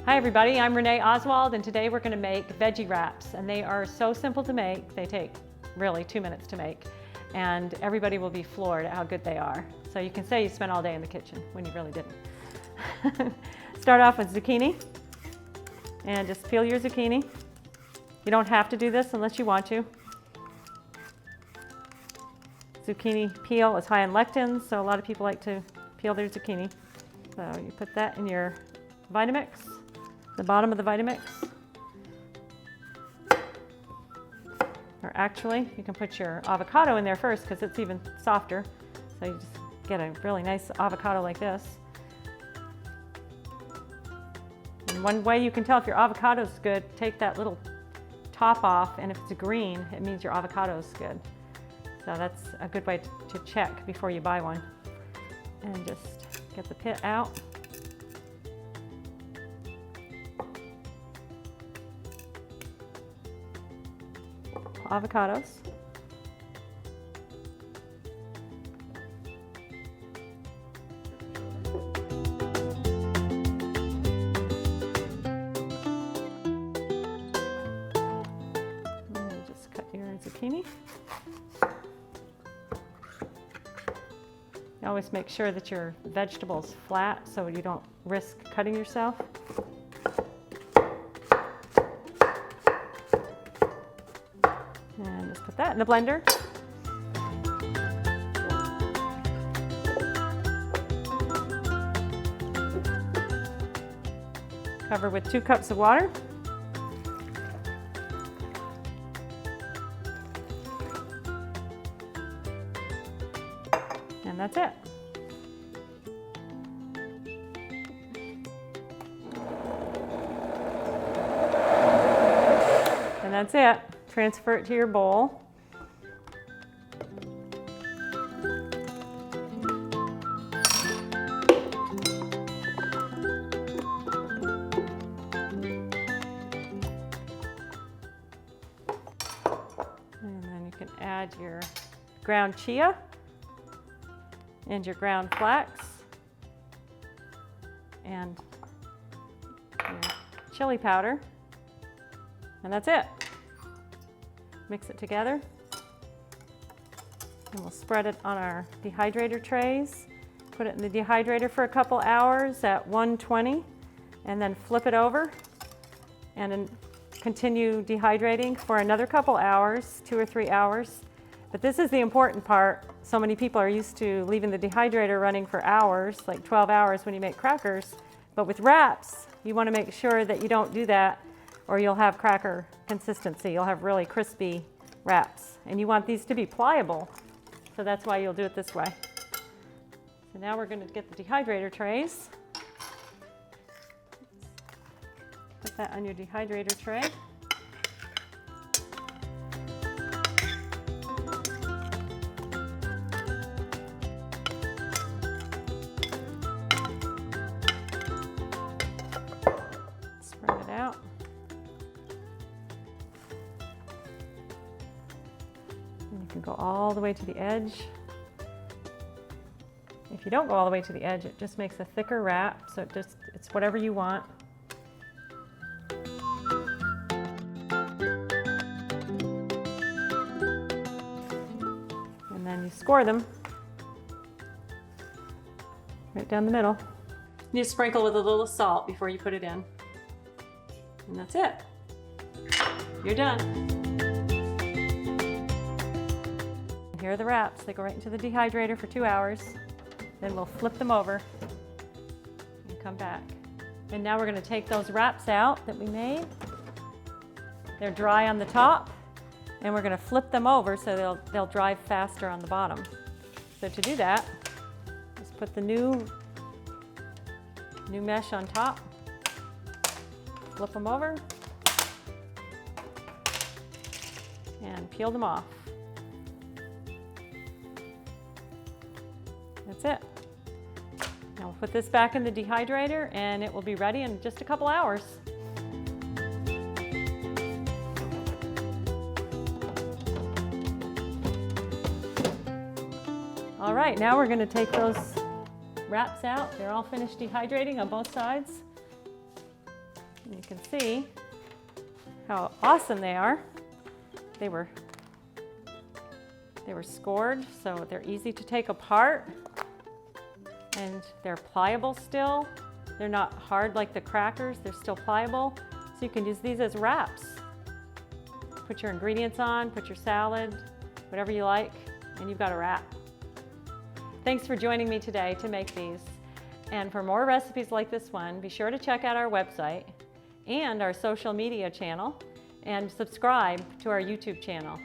Hi everybody, I'm Rene Oswald and today we're going to make veggie wraps, and they are so simple to make. They take really 2 minutes to make and everybody will be floored at how good they are. So you can say you spent all day in the kitchen when you really didn't. Start off with zucchini and just peel your zucchini. You don't have to do this unless you want to. Zucchini peel is high in lectins, so a lot of people like to peel their zucchini. So you put that in your Vitamix, the bottom of the Vitamix. Or actually, you can put your avocado in there first because it's even softer. So you just get a really nice avocado like this. And one way you can tell if your avocado is good, take that little top off, and if it's green, it means your avocado is good. So that's a good way to check before you buy one. And just get the pit out. Avocados. And just cut your zucchini. You always make sure that your vegetables flat so you don't risk cutting yourself. And just put that in the blender. Cover with 2 cups of water. And that's it. And that's it. Transfer it to your bowl. And then you can add your ground chia and your ground flax and your chili powder. And that's it. Mix it together, and we'll spread it on our dehydrator trays. Put it in the dehydrator for a couple hours at 120, and then flip it over and then continue dehydrating for another couple hours, 2 or 3 hours. But this is the important part. So many people are used to leaving the dehydrator running for hours, like 12 hours when you make crackers. But with wraps, you want to make sure that you don't do that, or you'll have cracker consistency. You'll have really crispy wraps. And you want these to be pliable. So that's why you'll do it this way. So now we're going to get the dehydrator trays. Put that on your dehydrator tray. Spread it out. You can go all the way to the edge. If you don't go all the way to the edge, it just makes a thicker wrap, so it's whatever you want. And then you score them right down the middle. You sprinkle with a little salt before you put it in. And that's it. You're done. Here are the wraps. They go right into the dehydrator for 2 hours. Then we'll flip them over and come back. And now we're going to take those wraps out that we made. They're dry on the top, and we're going to flip them over so they'll dry faster on the bottom. So to do that, just put the new mesh on top, flip them over, and peel them off. That's it. Now we'll put this back in the dehydrator and it will be ready in just a couple hours. All right, now we're going to take those wraps out. They're all finished dehydrating on both sides. And you can see how awesome they are. They were scored, so they're easy to take apart, and they're pliable still. They're not hard like the crackers, they're still pliable. So you can use these as wraps. Put your ingredients on, put your salad, whatever you like, and you've got a wrap. Thanks for joining me today to make these. And for more recipes like this one, be sure to check out our website and our social media channel, and subscribe to our YouTube channel.